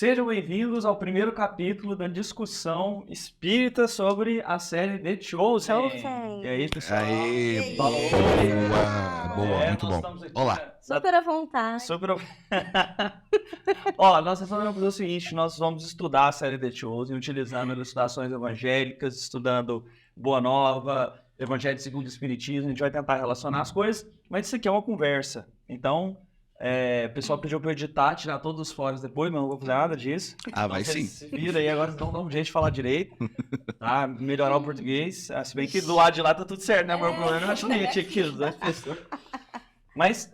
Sejam bem-vindos ao primeiro capítulo da discussão espírita sobre a série The Chosen. E aí, pessoal? Aê, Falou. boa, muito bom. Olá. Super à vontade. Ó, nós vamos fazer o seguinte, nós vamos estudar a série The Chosen, utilizando ilustrações evangélicas, estudando Boa Nova, Evangelho segundo o Espiritismo, a gente vai tentar relacionar as coisas, mas isso aqui é uma conversa. Então, o pessoal pediu para eu editar, tirar todos os foros depois, mas não vou fazer nada disso. Ah, vai sim. Se vira aí, agora não dá um jeito de falar direito, tá? Melhorar o português, se bem que do lado de lá tá tudo certo, né? O meu problema eu acho que tinha que usar pessoas. Mas,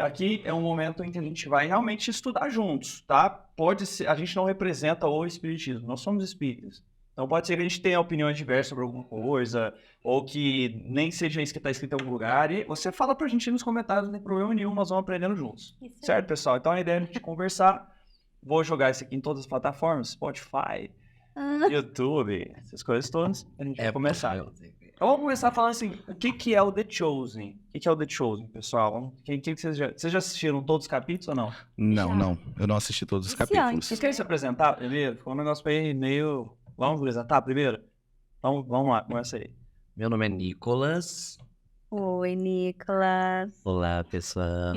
aqui é um momento em que a gente vai realmente estudar juntos, tá? Pode ser, a gente não representa o espiritismo, nós somos espíritas. Então pode ser que a gente tenha opiniões diversas sobre alguma coisa, ou que nem seja isso que está escrito em algum lugar, e você fala pra gente nos comentários, não tem problema nenhum, nós vamos aprendendo juntos. Certo, pessoal? Então a ideia é a gente conversar. Vou jogar isso aqui em todas as plataformas, Spotify, YouTube, essas coisas todas. A gente vai começar. Então vamos começar falando assim, o que é o The Chosen? O que é o The Chosen, pessoal? Vocês já assistiram todos os capítulos ou não? Não, eu não assisti todos os capítulos. Vocês querem se apresentar primeiro? Ficou um negócio meio... Vamos apresentar primeiro? Então vamos lá, começa aí. Meu nome é Nicolas. Oi, Nicolas. Olá, pessoal.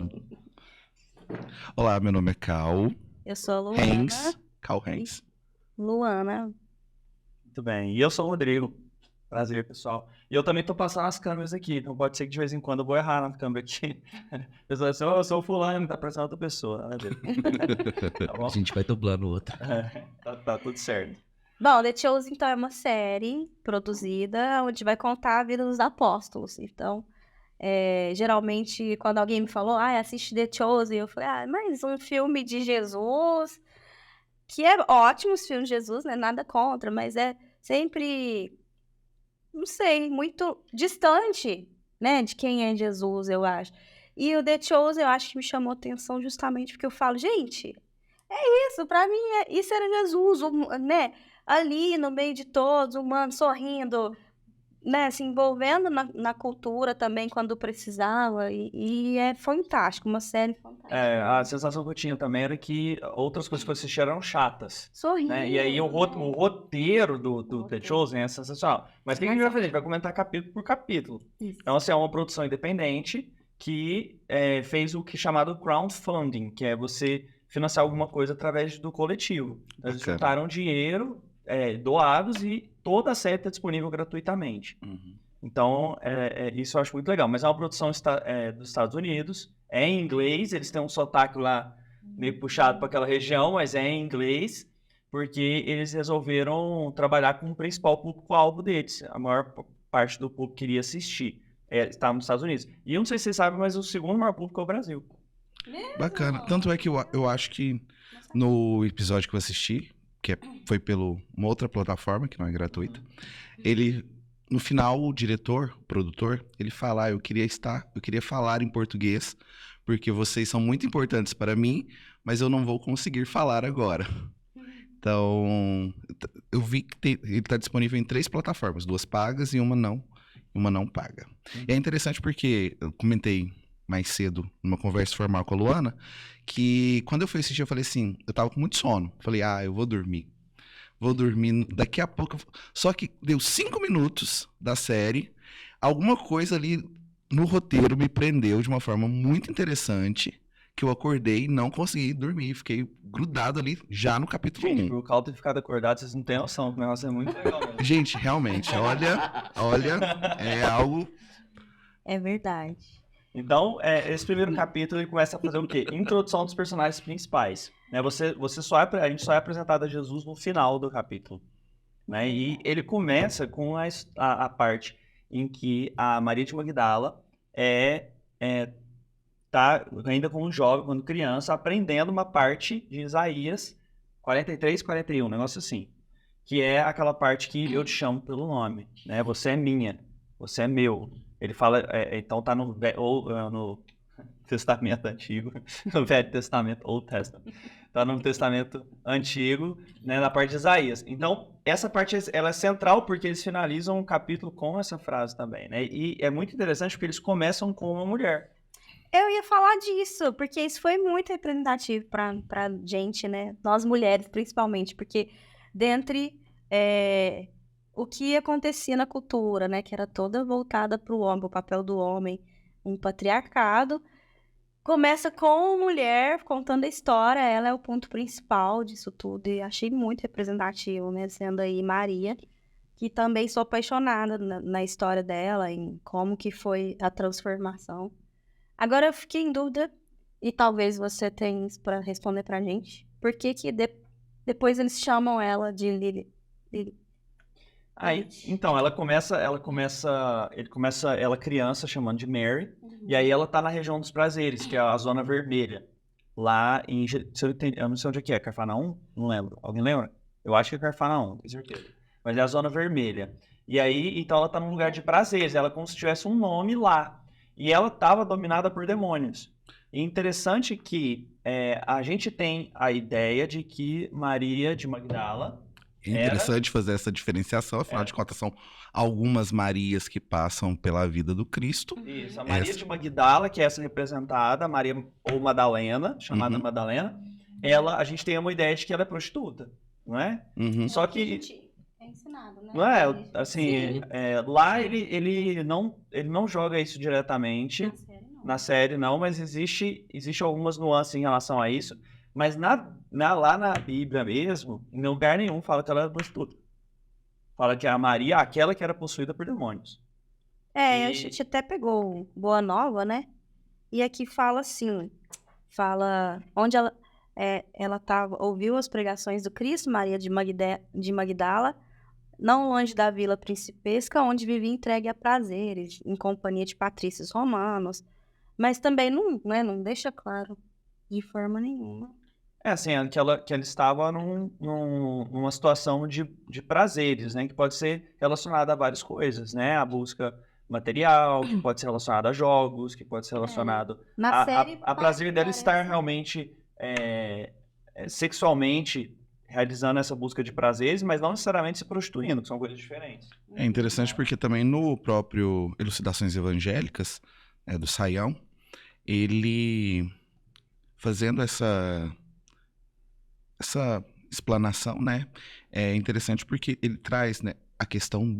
Olá, meu nome é Cal. Eu sou a Luana. Cal Hens. Luana. Muito bem. E eu sou o Rodrigo. Prazer, pessoal. E eu também tô passando as câmeras aqui, então pode ser que de vez em quando eu vou errar na câmera aqui. A pessoa assim, eu sou o fulano, tá parecendo outra pessoa. Tá bom? A gente vai dublando o outro. Tá tudo certo. Bom, The Chosen, então, é uma série produzida onde vai contar a vida dos apóstolos. Então, geralmente, quando alguém me falou, assiste The Chosen, eu falei, mas um filme de Jesus, que é ótimo os filmes de Jesus, né? Nada contra, mas é sempre, não sei, muito distante, né? De quem é Jesus, eu acho. E o The Chosen, eu acho que me chamou atenção justamente porque eu falo, gente, é isso, pra mim, isso era Jesus, né? Ali no meio de todos, humano, sorrindo, né, se envolvendo na cultura também quando precisava, e é fantástico, uma série fantástica. A sensação que eu tinha também era que outras coisas que eu assisti eram chatas. Sorrindo. Né? E aí o roteiro do The Chosen é sensacional. Mas o que a gente vai fazer? A gente vai comentar capítulo por capítulo. Isso. Então, assim, é uma produção independente que fez o que é chamado crowdfunding, que é você financiar alguma coisa através do coletivo. Então, eles juntaram dinheiro... doados e toda a série está disponível gratuitamente. Então, isso eu acho muito legal. Mas é uma produção dos Estados Unidos, é em inglês, eles têm um sotaque lá meio puxado para aquela região, mas é em inglês, porque eles resolveram trabalhar com o principal público-alvo deles. A maior parte do público queria assistir. Está nos Estados Unidos. E eu não sei se vocês sabem, mas o segundo maior público é o Brasil. Bacana. Tanto é que eu acho que no episódio que eu assisti, que foi pela uma outra plataforma, que não é gratuita, ele, no final, o diretor, o produtor, ele fala, eu queria falar em português, porque vocês são muito importantes para mim, mas eu não vou conseguir falar agora. Então, eu vi que ele está disponível em 3 plataformas, 2 pagas e uma não paga. E é interessante porque, eu comentei mais cedo, numa conversa formal com a Luana, que quando eu fui assistir, eu falei assim, eu tava com muito sono. Falei, eu vou dormir daqui a pouco. Só que deu 5 minutos da série, alguma coisa ali no roteiro me prendeu de uma forma muito interessante, que eu acordei e não consegui dormir. Fiquei grudado ali já no capítulo 1. Gente, por causa de ficar acordado, vocês não têm noção, o negócio é muito legal mesmo. Gente, realmente, olha, é algo... É verdade. Então, esse primeiro capítulo ele começa a fazer o quê? Introdução dos personagens principais. Né? A gente só é apresentado a Jesus no final do capítulo. Né? E ele começa com a parte em que a Maria de Magdala tá ainda como jovem, quando criança, aprendendo uma parte de Isaías 43, 41, um negócio assim. Que é aquela parte que eu te chamo pelo nome. Né? Você é minha, você é meu. Ele fala, então tá no Testamento Antigo, no Velho Testamento, Old Testament. Tá no Testamento Antigo, né, na parte de Isaías. Então, essa parte ela é central porque eles finalizam o capítulo com essa frase também, né? E é muito interessante porque eles começam com uma mulher. Eu ia falar disso, porque isso foi muito representativo pra gente, né? Nós mulheres, principalmente, porque dentre o que acontecia na cultura, né? Que era toda voltada pro homem, pro papel do homem, um patriarcado. Começa com mulher contando a história, ela é o ponto principal disso tudo, e achei muito representativo, né? Sendo aí Maria, que também sou apaixonada na história dela, em como que foi a transformação. Agora eu fiquei em dúvida, e talvez você tenha isso pra responder pra gente, por que que depois eles chamam ela de Lily? Aí, então, ela criança chamando de Mary, e aí ela tá na região dos prazeres, que é a zona vermelha. Lá em, eu não sei onde é que é, Cafarnaum? Não lembro. Alguém lembra? Eu acho que é Cafarnaum, tenho certeza. Mas é a zona vermelha. E aí, então ela tá num lugar de prazeres, ela é como se tivesse um nome lá. E ela tava dominada por demônios. E interessante que a gente tem a ideia de que Maria de Magdala É interessante fazer essa diferenciação, afinal de contas, são algumas Marias que passam pela vida do Cristo. Isso, a Maria de Magdala, que é essa representada, Maria ou Madalena, chamada Madalena, a gente tem uma ideia de que ela é prostituta, não é? Só que É ensinado, né? não é, assim, lá ele não joga isso diretamente na série, não, mas existe algumas nuances em relação a isso. Mas lá na Bíblia mesmo, em lugar nenhum fala que ela era prostituta. Fala que a Maria, aquela que era possuída por demônios. A gente até pegou Boa Nova, né? E aqui fala assim, onde ela ouviu as pregações do Cristo, Maria de Magdala, não longe da vila principesca, onde vivia entregue a prazeres, em companhia de patrícios romanos. Mas também não deixa claro de forma nenhuma. Assim, que ela estava numa situação de prazeres, né? Que pode ser relacionada a várias coisas, né? A busca material, que pode ser relacionado a jogos, que pode ser relacionado a prazer dela estar realmente sexualmente realizando essa busca de prazeres, mas não necessariamente se prostituindo, que são coisas diferentes. É interessante porque também no próprio Elucidações Evangélicas, do Saião, ele fazendo essa explanação, né? É interessante porque ele traz, né, a questão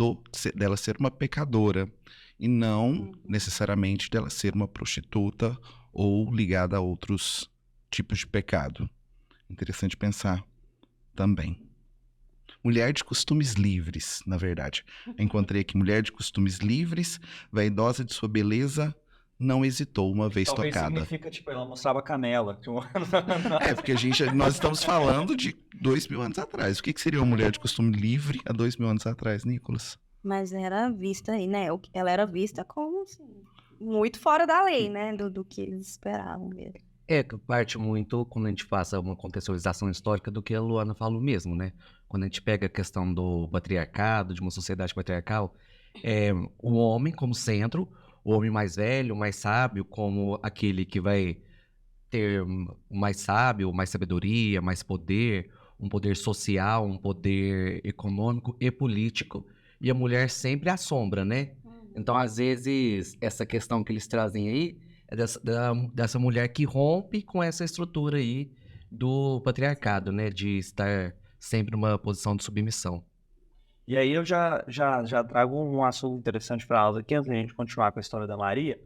dela ser uma pecadora e não necessariamente dela ser uma prostituta ou ligada a outros tipos de pecado. Interessante pensar também. Mulher de costumes livres, na verdade. Eu encontrei aqui mulher de costumes livres, vaidosa de sua beleza, não hesitou uma vez Talvez tocada. Significa, tipo, ela mostrava canela. Porque nós estamos falando de 2000 anos atrás. O que seria uma mulher de costume livre há 2000 anos atrás, Nicolas? Mas era vista aí, né? Ela era vista como assim, muito fora da lei, né? Do que eles esperavam mesmo. Que parte muito, quando a gente faz uma contextualização histórica, do que a Luana falou mesmo, né? Quando a gente pega a questão do patriarcado, de uma sociedade patriarcal, o homem como centro, o homem mais velho, mais sábio, como aquele que vai ter mais sábio, mais sabedoria, mais poder, um poder social, um poder econômico e político. E a mulher sempre à sombra, né? Então, às vezes, essa questão que eles trazem aí é dessa mulher que rompe com essa estrutura aí do patriarcado, né? De estar sempre numa posição de submissão. E aí eu já trago um assunto interessante para nós aqui, antes da gente continuar com a história da Maria,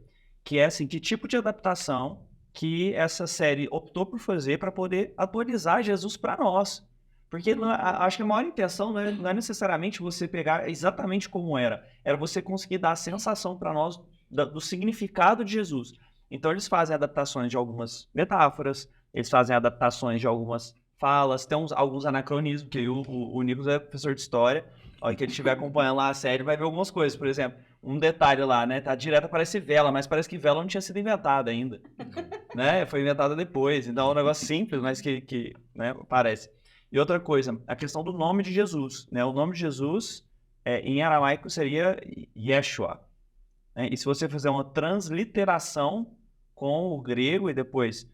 que é assim, que tipo de adaptação que essa série optou por fazer para poder atualizar Jesus para nós. Porque acho que a maior intenção não é necessariamente você pegar exatamente como era você conseguir dar a sensação para nós do significado de Jesus. Então eles fazem adaptações de algumas metáforas, eles fazem adaptações de algumas falas, tem alguns anacronismos, que o Nicolas é professor de história, a hora que ele estiver acompanhando lá a série, vai ver algumas coisas. Por exemplo, um detalhe lá, né? Tá direto, parece vela, mas parece que vela não tinha sido inventada ainda. Né? Foi inventada depois. Então é um negócio simples, mas que né, parece. E outra coisa, a questão do nome de Jesus. Né? O nome de Jesus, em aramaico, seria Yeshua. Né? E se você fizer uma transliteração com o grego e depois,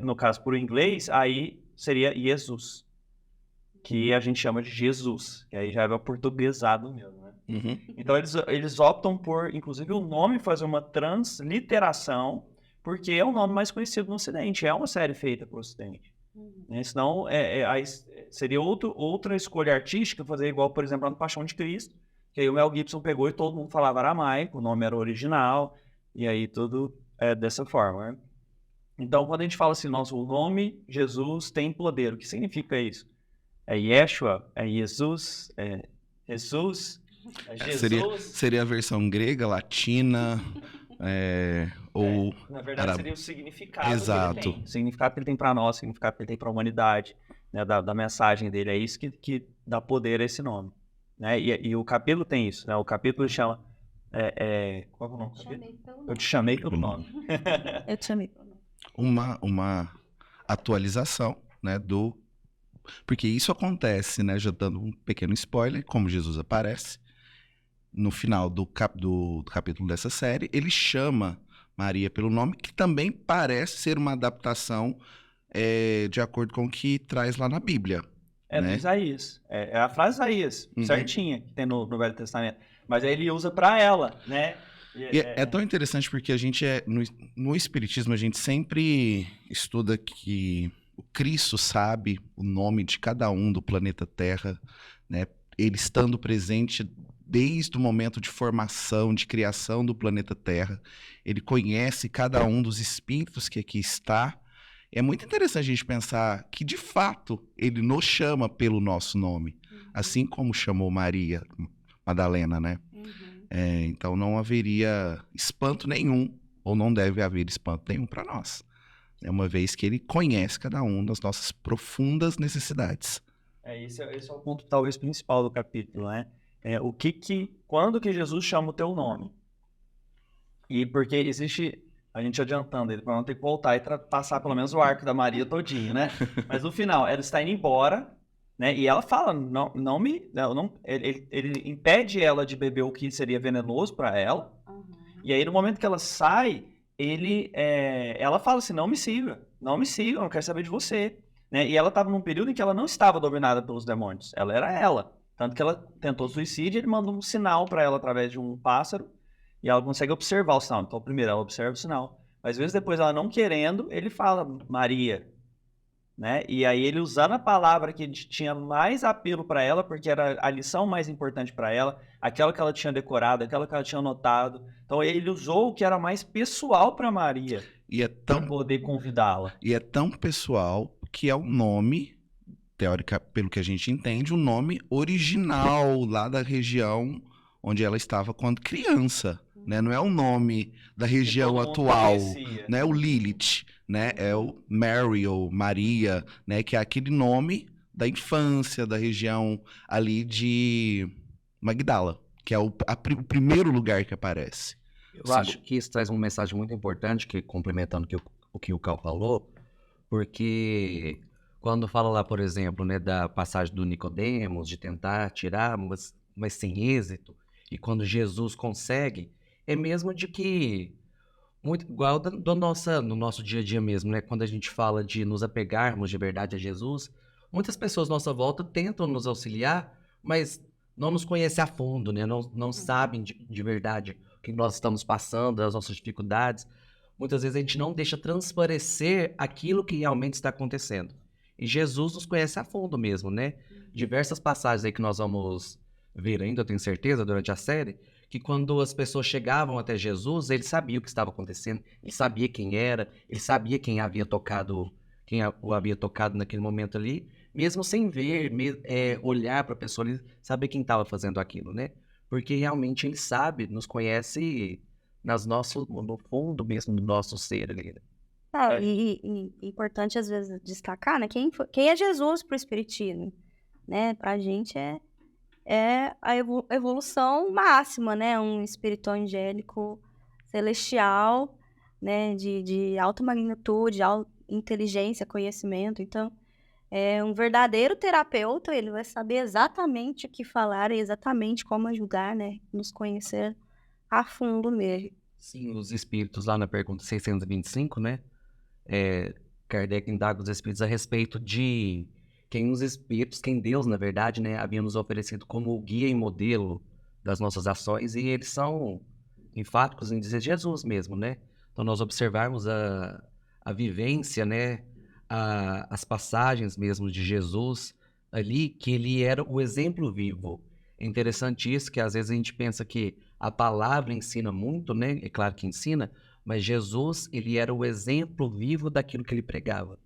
no caso, por inglês, aí seria Jesus. Que a gente chama de Jesus, que aí já é o portuguesado mesmo, né? Então eles optam por, inclusive o nome, fazer uma transliteração, porque é o nome mais conhecido no Ocidente, é uma série feita para o Ocidente. Né? Senão, aí seria outra escolha artística fazer igual, por exemplo, no Paixão de Cristo, que aí o Mel Gibson pegou e todo mundo falava aramaico, o nome era original, e aí tudo é dessa forma, né? Então, quando a gente fala assim, nossa, o nome Jesus tem poder, o que significa isso? É Yeshua? É Jesus? É Jesus? É Jesus? Seria a versão grega, latina, ou... Na verdade, seria o significado Exato. que ele tem. O significado que ele tem para nós, o significado que ele tem para a humanidade, né, da mensagem dele. É isso que dá poder a esse nome. Né? E o capítulo tem isso. Né? O capítulo chama... qual é o nome do capítulo? Eu te chamei pelo nome. Eu te chamei. Uma atualização, né, porque isso acontece, né, já dando um pequeno spoiler, como Jesus aparece no final do capítulo dessa série, ele chama Maria pelo nome, que também parece ser uma adaptação de acordo com o que traz lá na Bíblia. É né? do Isaías. É a frase Isaías, certinha, que tem no Velho Testamento. Mas aí ele usa para ela, né? É tão interessante porque a gente no Espiritismo a gente sempre estuda que o Cristo sabe o nome de cada um do planeta Terra, né? Ele estando presente desde o momento de formação, de criação do planeta Terra. Ele conhece cada um dos espíritos que aqui está. É muito interessante a gente pensar que, de fato, ele nos chama pelo nosso nome, assim como chamou Maria Madalena, né? Então não haveria espanto nenhum, ou não deve haver espanto nenhum para nós. Uma vez que ele conhece cada um das nossas profundas necessidades. Esse é o ponto talvez principal do capítulo, né? Quando que Jesus chama o teu nome? E porque existe, a gente adiantando ele, para não ter que voltar e passar pelo menos o arco da Maria todinho, né? Mas no final, ela está indo embora, né? E ela fala, ele impede ela de beber o que seria venenoso para ela. E aí no momento que ela sai, ela fala assim, não me siga, eu não quero saber de você. Né? E ela estava num período em que ela não estava dominada pelos demônios, ela era ela. Tanto que ela tentou suicídio, ele manda um sinal para ela através de um pássaro, e ela consegue observar o sinal. Então primeiro ela observa o sinal, mas às vezes depois ela não querendo, ele fala Maria. Né? E aí ele usando a palavra que tinha mais apelo para ela, porque era a lição mais importante para ela, aquela que ela tinha decorado, aquela que ela tinha anotado. Então ele usou o que era mais pessoal para Maria, para poder convidá-la. E é tão pessoal que é o nome, teórica, pelo que a gente entende, o nome original lá da região onde ela estava quando criança. Né? Não é o nome da região atual, né? O Lilith, né? É o Mary ou Maria, né? Que é aquele nome da infância, da região ali de Magdala, que é o primeiro lugar que aparece. Eu acho que isso traz uma mensagem muito importante, que complementando o que o Cal falou, porque quando fala lá, por exemplo, né, da passagem do Nicodemos, de tentar tirar, mas sem êxito, e quando Jesus consegue, é mesmo de que, muito igual no nosso dia a dia mesmo, né? Quando a gente fala de nos apegarmos de verdade a Jesus, muitas pessoas à nossa volta tentam nos auxiliar, mas não nos conhecem a fundo, né? Não sabem de verdade o que nós estamos passando, as nossas dificuldades. Muitas vezes a gente não deixa transparecer aquilo que realmente está acontecendo. E Jesus nos conhece a fundo mesmo, né? Diversas passagens aí que nós vamos ver ainda, eu tenho certeza, durante a série, que quando as pessoas chegavam até Jesus, ele sabia o que estava acontecendo, ele sabia quem era, ele sabia quem o havia tocado naquele momento ali, mesmo sem ver, olhar para a pessoa, ele sabia quem estava fazendo aquilo, né? Porque realmente ele sabe, nos conhece no fundo mesmo do nosso ser ali. E importante às vezes destacar, né? Quem é Jesus para o Espiritismo, né? Para a gente é a evolução máxima, né? Um espírito angélico celestial, né? De alta magnitude, alta inteligência, conhecimento. Então, é um verdadeiro terapeuta, ele vai saber exatamente o que falar e exatamente como ajudar, né? Nos conhecer a fundo mesmo. Sim, os espíritos lá na pergunta 625, né? Kardec indaga os espíritos a respeito de quem Deus, na verdade, né, havia nos oferecido como guia e modelo das nossas ações, e eles são enfáticos em dizer Jesus mesmo, né? Então, nós observarmos a vivência, né, as passagens mesmo de Jesus ali, que ele era o exemplo vivo. É interessante isso, que às vezes a gente pensa que a palavra ensina muito, né? É claro que ensina, mas Jesus, ele era o exemplo vivo daquilo que ele pregava.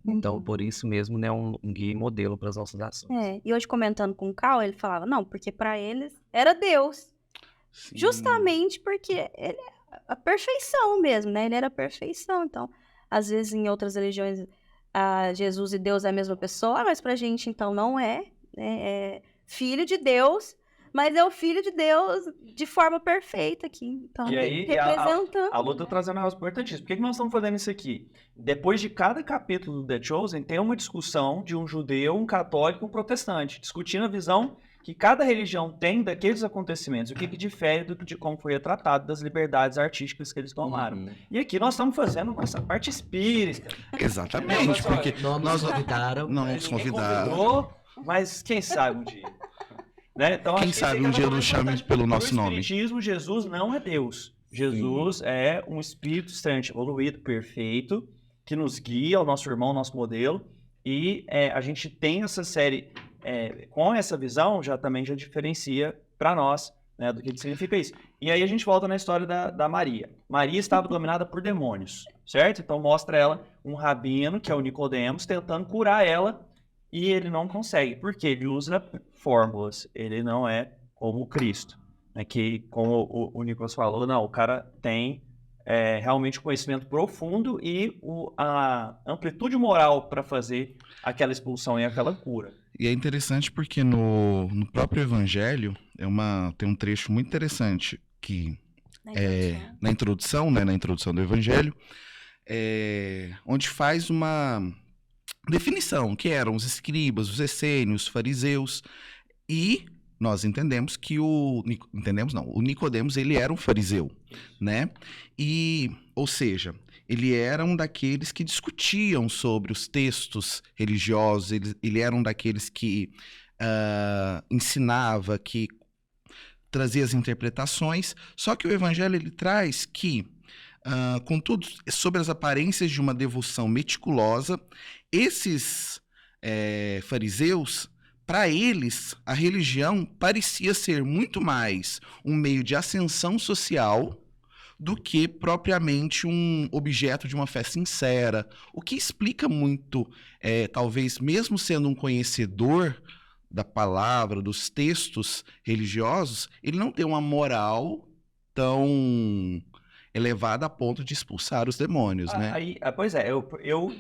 Então, por isso mesmo, né, um guia e modelo para as nossas ações. E hoje comentando com o Cal, ele falava, não, porque para eles era Deus. Sim. Justamente porque ele é a perfeição mesmo, né? Ele era a perfeição. Então, às vezes em outras religiões, Jesus e Deus é a mesma pessoa, mas pra gente, então, não é. É filho de Deus, mas é o filho de Deus de forma perfeita aqui. Então, E aí, representando. a Lu tá trazendo um negócio importantíssimo. Por que nós estamos fazendo isso aqui? Depois de cada capítulo do The Chosen, tem uma discussão de um judeu, um católico e um protestante, discutindo a visão que cada religião tem daqueles acontecimentos, o que difere de como foi retratado, das liberdades artísticas que eles tomaram. E aqui nós estamos fazendo nossa parte espírita. Exatamente, porque Não nos convidaram. não nos convidaram. Mas quem sabe um dia. Né? Então, Quem sabe um dia nos chame pelo nosso nome. No espiritismo, Jesus não é Deus. Jesus é um espírito extremamente evoluído, perfeito, que nos guia, o nosso irmão, o nosso modelo. E a gente tem essa série com essa visão, já diferencia para nós, né, do que significa isso. E aí a gente volta na história da Maria. Maria estava dominada por demônios, certo? Então mostra ela um rabino, que é o Nicodemos, tentando curar ela, e ele não consegue, porque ele usa fórmulas, ele não é como Cristo. Né, que, como o Nicolas falou, não, o cara tem realmente conhecimento profundo e a amplitude moral para fazer aquela expulsão e aquela cura. E é interessante porque no próprio Evangelho tem um trecho muito interessante que na introdução do Evangelho, onde faz uma definição, que eram os escribas, os essênios, os fariseus, e nós entendemos que o Nicodemos, ele era um fariseu, né? Ou seja, ele era um daqueles que discutiam sobre os textos religiosos, ele era um daqueles que ensinava, que trazia as interpretações, só que o Evangelho ele traz que, contudo, sobre as aparências de uma devoção meticulosa, esses fariseus, para eles, a religião parecia ser muito mais um meio de ascensão social do que propriamente um objeto de uma fé sincera. O que explica muito, talvez mesmo sendo um conhecedor da palavra, dos textos religiosos, ele não tem uma moral tão elevada a ponto de expulsar os demônios, né? Pois é,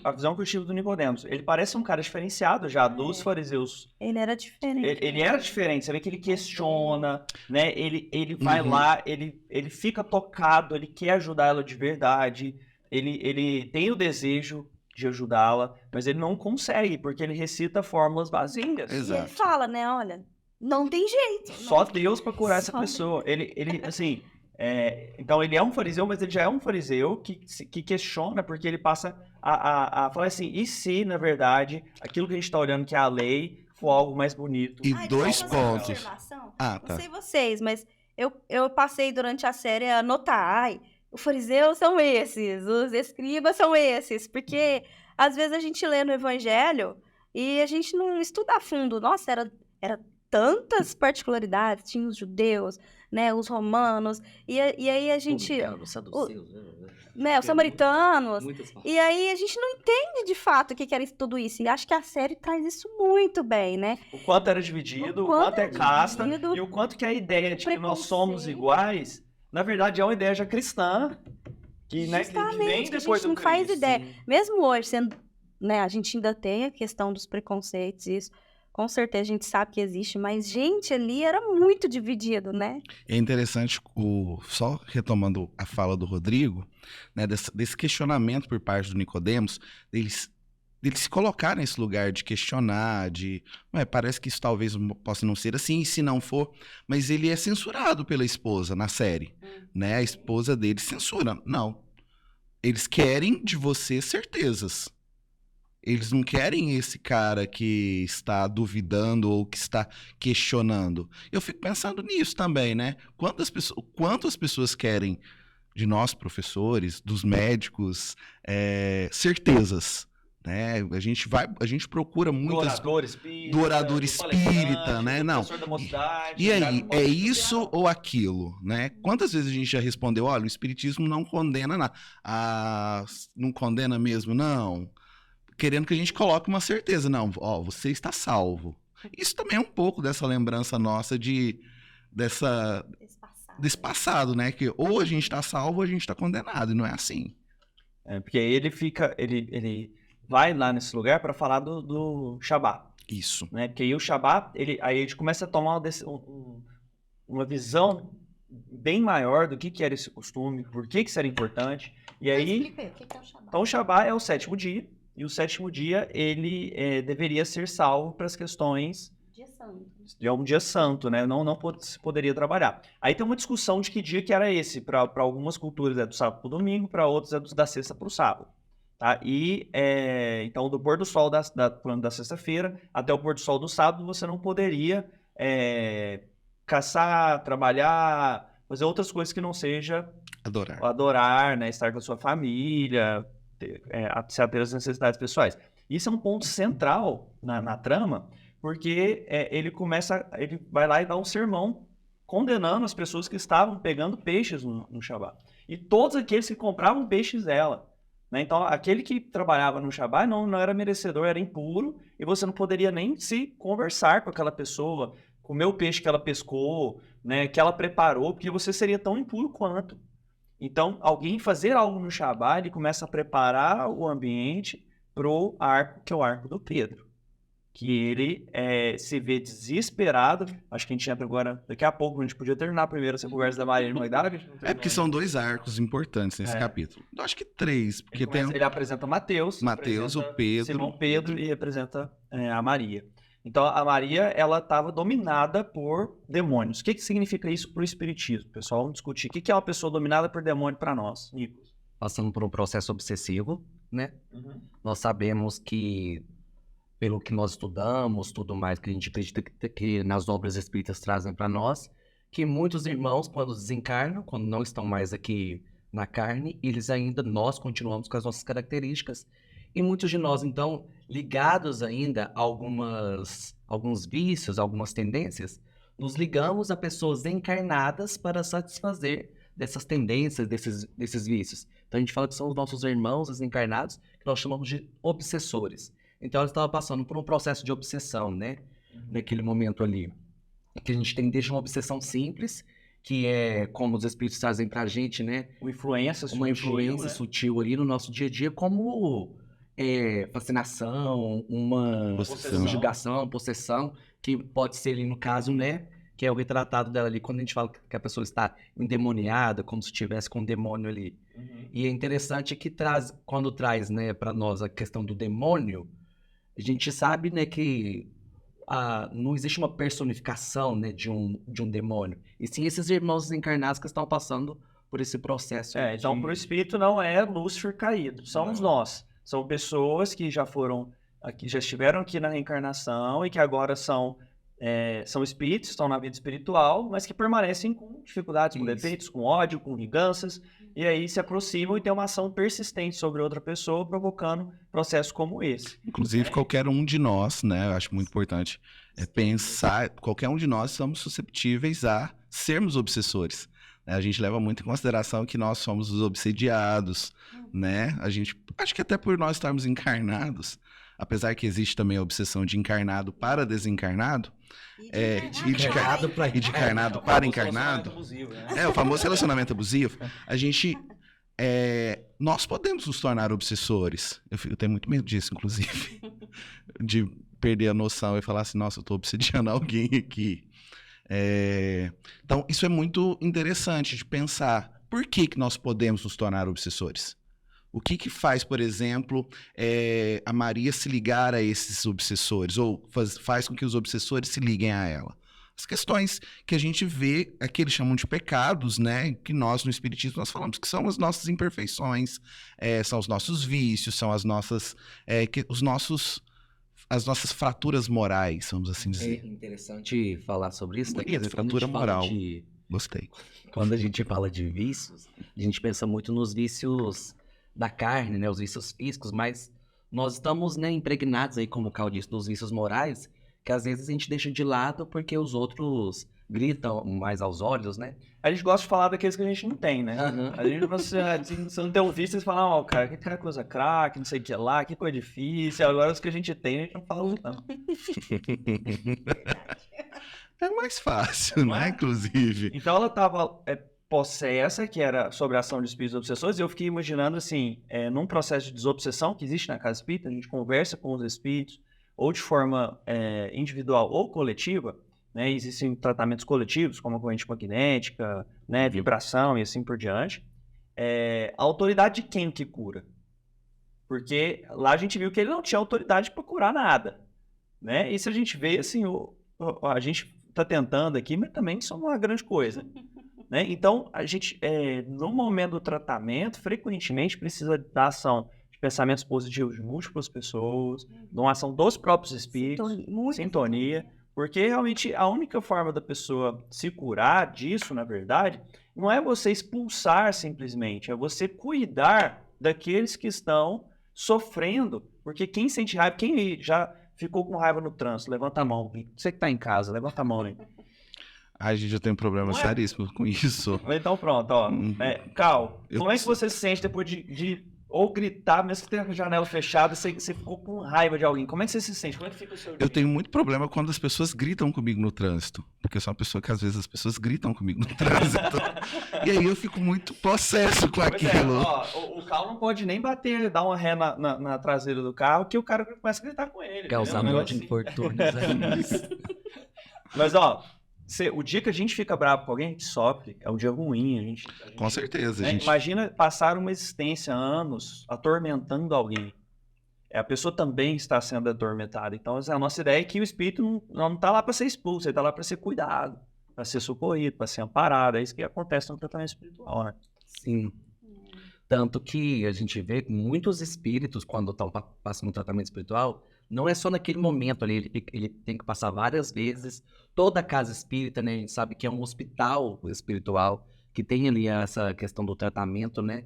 a visão que eu tive do Nicodemos, ele parece um cara diferenciado já dos fariseus. Ele era diferente. Ele era diferente, você vê que ele questiona, né? Ele vai lá, ele fica tocado, ele quer ajudar ela de verdade, ele tem o desejo de ajudá-la, mas ele não consegue, porque ele recita fórmulas vazias. Exato. E ele fala, né, olha, não tem jeito. Só Deus para curar essa pessoa. Ele assim... então ele é um fariseu, mas ele já é um fariseu que questiona, porque ele passa a falar assim, e se, na verdade, aquilo que a gente está olhando, que é a lei, for algo mais bonito? E 2 pontos. Não sei vocês, mas eu passei durante a série a notar, os fariseus são esses, os escribas são esses, porque às vezes a gente lê no Evangelho e a gente não estuda a fundo. Nossa, era tantas particularidades, tinha os judeus, né, os romanos, e aí a gente... os samaritanos, e aí a gente não entende de fato o que era tudo isso, e acho que a série traz isso muito bem, né? O quanto era dividido, o quanto é casta, e o quanto que a ideia de que nós somos iguais, na verdade é uma ideia já cristã, que, né, que vem depois do Cristo. A gente não faz ideia. Mesmo hoje, sendo, né, a gente ainda tem a questão dos preconceitos, isso. Com certeza a gente sabe que existe, mas, gente, ali era muito dividido, né? É interessante, só retomando a fala do Rodrigo, né, desse questionamento por parte do Nicodemos, deles se colocar nesse lugar de questionar, parece que isso talvez possa não ser assim, e se não for, mas ele é censurado pela esposa na série, né? A esposa dele censura. Não, eles querem de você certezas. Eles não querem esse cara que está duvidando ou que está questionando. Eu fico pensando nisso também, né? Quantas pessoas querem de nós professores, dos médicos, certezas. Né? A gente procura muitas do orador espírita, né? Não. E aí, é isso ou aquilo, né? Quantas vezes a gente já respondeu, olha, o espiritismo não condena nada. Não condena mesmo, não. Querendo que a gente coloque uma certeza, não, ó, você está salvo. Isso também é um pouco dessa lembrança nossa desse passado, né? Que ou a gente está salvo ou a gente está condenado, e não é assim. Porque aí ele vai lá nesse lugar para falar do Shabbat. Isso. Né? Porque aí o Shabbat, aí a gente começa a tomar uma visão bem maior do que era esse costume, por que isso era importante. E aí, o que é o Shabbat? Então o Shabbat é o 7º dia, e o 7º dia ele deveria ser salvo para as questões de um dia santo, né? Não se poderia trabalhar. Aí tem uma discussão de que dia que era esse. Para algumas culturas é do sábado para o domingo, para outras é da sexta para o sábado. Tá? E, então, do pôr do sol da sexta-feira até o pôr do sol do sábado, você não poderia caçar, trabalhar, fazer outras coisas que não seja adorar, né? Estar com a sua família, se ater às necessidades pessoais. Isso é um ponto central na trama, porque ele vai lá e dá um sermão condenando as pessoas que estavam pegando peixes no Shabbat. E todos aqueles que compravam peixes dela. Né? Então, aquele que trabalhava no Shabbat não era merecedor, era impuro, e você não poderia nem se conversar com aquela pessoa, comer o peixe que ela pescou, né, que ela preparou, porque você seria tão impuro quanto. Então, alguém fazer algo no Shabbat, ele começa a preparar o ambiente pro arco, que é o arco do Pedro. Que ele se vê desesperado. Acho que a gente entra agora, daqui a pouco, a gente podia terminar primeiro essa conversa da Maria Magdalena. Porque são 2 arcos importantes nesse capítulo. Eu acho que 3. Porque ele apresenta Mateus, o Pedro. Simão Pedro e apresenta a Maria. Então, a Maria, ela estava dominada por demônios. O que significa isso para o espiritismo? Pessoal, vamos discutir. O que é uma pessoa dominada por demônio para nós, Nicolas? Passando por um processo obsessivo, né? Uhum. Nós sabemos que, pelo que nós estudamos, tudo mais que a gente acredita que nas obras espíritas trazem para nós, que muitos irmãos, quando desencarnam, quando não estão mais aqui na carne, nós continuamos com as nossas características. E muitos de nós, então, ligados ainda a alguns vícios, algumas tendências, nos ligamos a pessoas encarnadas para satisfazer dessas tendências, desses vícios. Então a gente fala que são os nossos irmãos desencarnados, que nós chamamos de obsessores. Então ela estava passando por um processo de obsessão, né? Naquele momento ali. Que a gente tem desde uma obsessão simples, que é como os espíritos trazem pra gente, né? Uma influência sutil ali no nosso dia a dia, como fascinação, uma subjugação, possessão, que pode ser ali no caso, né? Que é o retratado dela ali, quando a gente fala que a pessoa está endemoniada, como se estivesse com um demônio ali. Uhum. E é interessante que quando traz, né, para nós a questão do demônio, a gente sabe, né, que não existe uma personificação, né, de um demônio. E sim esses irmãos encarnados que estão passando por esse processo. Então, para o espírito não é Lúcifer caído, somos nós. São pessoas que já estiveram aqui na reencarnação e que agora são espíritos, estão na vida espiritual, mas que permanecem com dificuldades, com defeitos, com ódio, com vinganças, e aí se aproximam e tem uma ação persistente sobre outra pessoa, provocando processos como esse. Inclusive, qualquer um de nós, né, eu acho muito importante pensar, qualquer um de nós somos susceptíveis a sermos obsessores. A gente leva muito em consideração que nós somos os obsediados, né? Acho que até por nós estarmos encarnados, apesar que existe também a obsessão de encarnado para desencarnado, e de encarnado para encarnado, o famoso relacionamento abusivo, nós podemos nos tornar obsessores. Eu tenho muito medo disso, inclusive, de perder a noção e falar assim, nossa, eu estou obsediando alguém aqui. Então, isso é muito interessante de pensar. Por que nós podemos nos tornar obsessores? O que faz, por exemplo, a Maria se ligar a esses obsessores? Ou faz com que os obsessores se liguem a ela? As questões que a gente vê, que eles chamam de pecados, né? Que nós, no Espiritismo, nós falamos que são as nossas imperfeições, são os nossos vícios, são as nossas fraturas morais, vamos assim dizer. É interessante falar sobre isso, né? Fratura moral. Gostei. Quando a gente fala de vícios, a gente pensa muito nos vícios da carne, né? Os vícios físicos, mas nós estamos, né, impregnados aí, como o Cal disse, dos vícios morais, que às vezes a gente deixa de lado porque os outros gritam mais aos olhos, né? A gente gosta de falar daqueles que a gente não tem, né? Aham. A gente, você não tem um vício, você fala, ó, cara, que cara coisa craque, não sei o que lá, que coisa difícil. Agora os que a gente tem, a gente não fala muito, não. É mais fácil, Não né? é? Inclusive. Então ela tava possessa, que era sobre a ação de espíritos obsessores, e eu fiquei imaginando, assim, num processo de desobsessão que existe na casa espírita, a gente conversa com os espíritos, ou de forma individual ou coletiva, né? Existem tratamentos coletivos, como a corrente magnética, né? Vibração e assim por diante. A autoridade de quem que cura? Porque lá a gente viu que ele não tinha autoridade para curar nada, né? E se a gente vê, assim, a gente está tentando aqui, mas também isso é uma grande coisa, né? Então, a gente, no momento do tratamento, frequentemente precisa da ação de pensamentos positivos de múltiplas pessoas, de uma ação dos próprios espíritos, sintonia, porque realmente a única forma da pessoa se curar disso, na verdade, não é você expulsar simplesmente, é você cuidar daqueles que estão sofrendo, porque quem sente raiva, quem já ficou com raiva no trânsito, levanta a mão. Você que tá em casa, levanta a mão, né? Ai, gente, eu tenho um problema Não é? seríssimo com isso. Então pronto, ó. Cal, Eu- como é que você se sente depois de ou gritar, mesmo que tenha a janela fechada, você ficou com raiva de alguém? Como é que você se sente? Como é que fica o seu dia? Eu tenho muito problema quando as pessoas gritam comigo no trânsito. Porque eu sou uma pessoa que às vezes as pessoas gritam comigo no trânsito. E aí eu fico muito possesso com Pois é, aquilo. ó, o Cal não pode nem bater, dar uma ré na traseira do carro, que o cara começa a gritar com ele. Causar entendeu? Um muitos negócio assim. infortúnios aí. Mas, ó, o dia que a gente fica bravo com alguém, a gente sofre. É um dia ruim. A gente, Com certeza, né? gente. Imagina passar uma existência, anos, atormentando alguém. A pessoa também está sendo atormentada. Então, a nossa ideia é que o espírito não está lá para ser expulso, ele está lá para ser cuidado, para ser socorrido, para ser amparado. É isso que acontece no tratamento espiritual, né? Sim. Tanto que a gente vê que muitos espíritos, quando estão passando um tratamento espiritual, não é só naquele momento ali, ele tem que passar várias vezes. Toda casa espírita, né, a gente sabe que é um hospital espiritual, que tem ali essa questão do tratamento, né?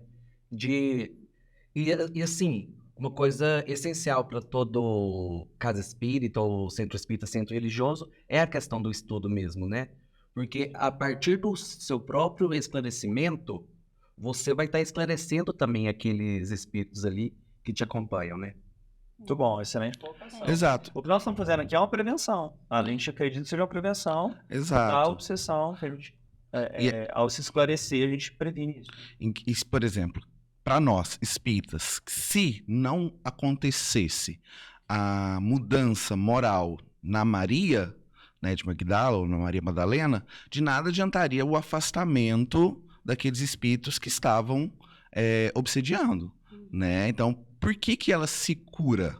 E assim, uma coisa essencial para todo casa espírita ou centro espírita, centro religioso, é a questão do estudo mesmo, né? Porque a partir do seu próprio esclarecimento, você vai estar esclarecendo também aqueles espíritos ali que te acompanham, né? Muito bom, excelente colocação. Exato, O que nós estamos fazendo aqui é uma prevenção. A gente acredita que seja uma prevenção da exato. obsessão. Que a gente, E- ao se esclarecer, a gente previne isso. Por exemplo, para nós, espíritas, se não acontecesse a mudança moral na Maria, né, de Magdala, ou na Maria Madalena, de nada adiantaria o afastamento daqueles espíritos que estavam obsediando, né? Então, por que ela se cura?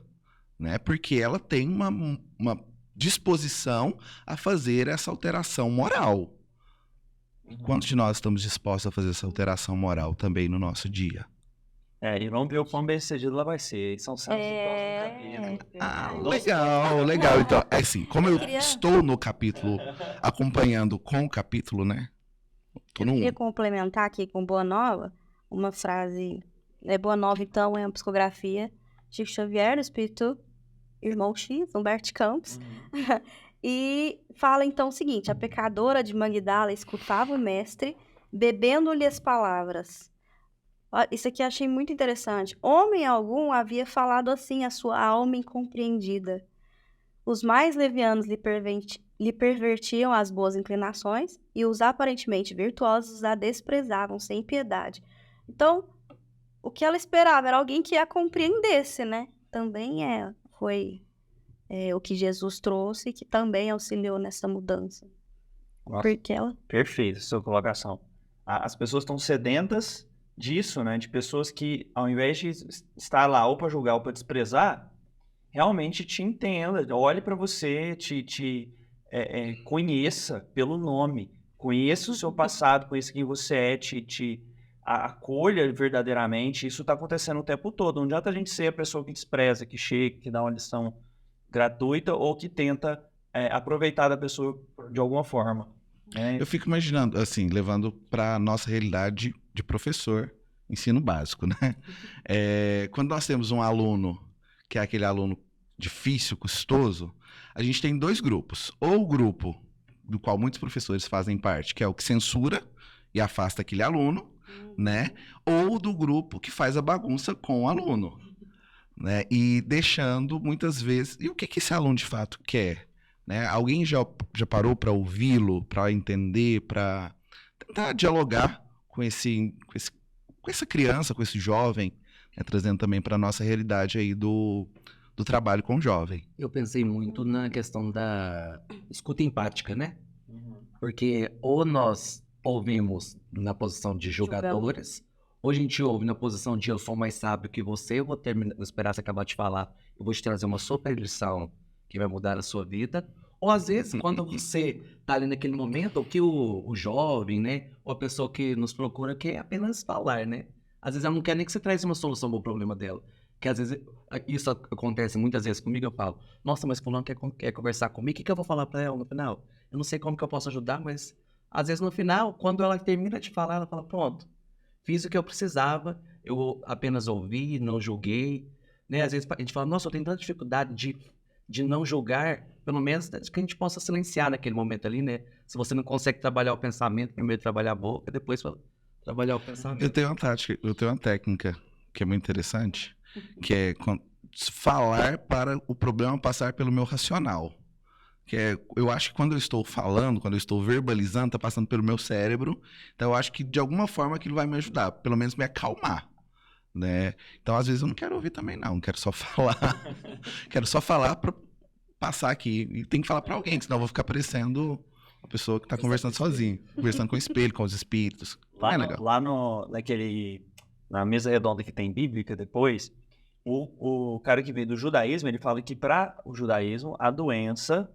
Né? Porque ela tem uma disposição a fazer essa alteração moral. Quantos de nós estamos dispostos a fazer essa alteração moral também no nosso dia? E vamos ver o quão bem sucedido ela vai ser. São cenas do próximo capítulo. Ah, Nossa. legal. Então, é assim, como eu queria- estou no capítulo, acompanhando com o capítulo, né? Tô Eu no queria 1. complementar aqui com Boa Nova, uma frase. Boa Nova, então, é uma psicografia de Chico Xavier, do espírito Irmão X, Humberto Campos. E fala então o seguinte: a pecadora de Magdala escutava o mestre, bebendo-lhe as palavras. Ó, isso aqui eu achei muito interessante. Homem algum havia falado assim à sua alma incompreendida. Os mais levianos lhe pervertiam as boas inclinações e os aparentemente virtuosos a desprezavam sem piedade. Então, o que ela esperava era alguém que a compreendesse, né? Também foi o que Jesus trouxe, que também auxiliou nessa mudança. Nossa. Porque ela... Perfeito, sua colocação. As pessoas estão sedentas disso, né? De pessoas que, ao invés de estar lá ou para julgar ou para desprezar, realmente te entenda, olhe para você, conheça pelo nome, conheça o seu passado, conheça quem você é, te acolha verdadeiramente. Isso está acontecendo o tempo todo. Não adianta a gente ser a pessoa que despreza, que chega, que dá uma lição gratuita ou que tenta aproveitar da pessoa de alguma forma. Eu fico imaginando, assim, levando para nossa realidade de professor, ensino básico, né? Quando nós temos um aluno, que é aquele aluno difícil, custoso, a gente tem 2 grupos. Ou o grupo do qual muitos professores fazem parte, que é o que censura e afasta aquele aluno, né? Ou do grupo que faz a bagunça com o aluno, né? E deixando, muitas vezes... E o que esse aluno, de fato, quer? Né? Alguém já parou para ouvi-lo, para entender, para tentar dialogar com essa criança, com esse jovem, né? Trazendo também para a nossa realidade aí do trabalho com o jovem. Eu pensei muito na questão da escuta empática, né? Porque ou nós ouvimos na posição de julgadores, ou a gente ouve na posição de eu sou mais sábio que você, eu vou esperar você acabar de falar, eu vou te trazer uma super lição que vai mudar a sua vida. Ou às vezes, quando você tá ali naquele momento, o que o jovem, né, ou a pessoa que nos procura quer apenas falar, né? Às vezes ela não quer nem que você traz uma solução para o problema dela. Que às vezes, isso acontece muitas vezes comigo, eu falo, nossa, mas fulano quer conversar comigo, o que eu vou falar para ela no final? Eu não sei como que eu posso ajudar, mas às vezes no final, quando ela termina de falar, ela fala, pronto, fiz o que eu precisava, eu apenas ouvi, não julguei, né? Às vezes a gente fala, nossa, eu tenho tanta dificuldade de não julgar, pelo menos que a gente possa silenciar naquele momento ali, né? Se você não consegue trabalhar o pensamento, primeiro trabalhar a boca, depois trabalhar o pensamento. Eu tenho uma técnica que é muito interessante, que é falar para o problema passar pelo meu racional. Eu acho que quando eu estou falando, quando eu estou verbalizando, está passando pelo meu cérebro. Então, eu acho que, de alguma forma, aquilo vai me ajudar. Pelo menos me acalmar, né? Então, às vezes, eu não quero ouvir também, não. Quero só falar. Quero só falar para passar aqui. E tem que falar para alguém, senão eu vou ficar parecendo uma pessoa que está conversando sozinha. Conversando com o espelho, com os espíritos. Lá na mesa redonda que tem bíblica depois, o cara que veio do judaísmo, ele fala que para o judaísmo, a doença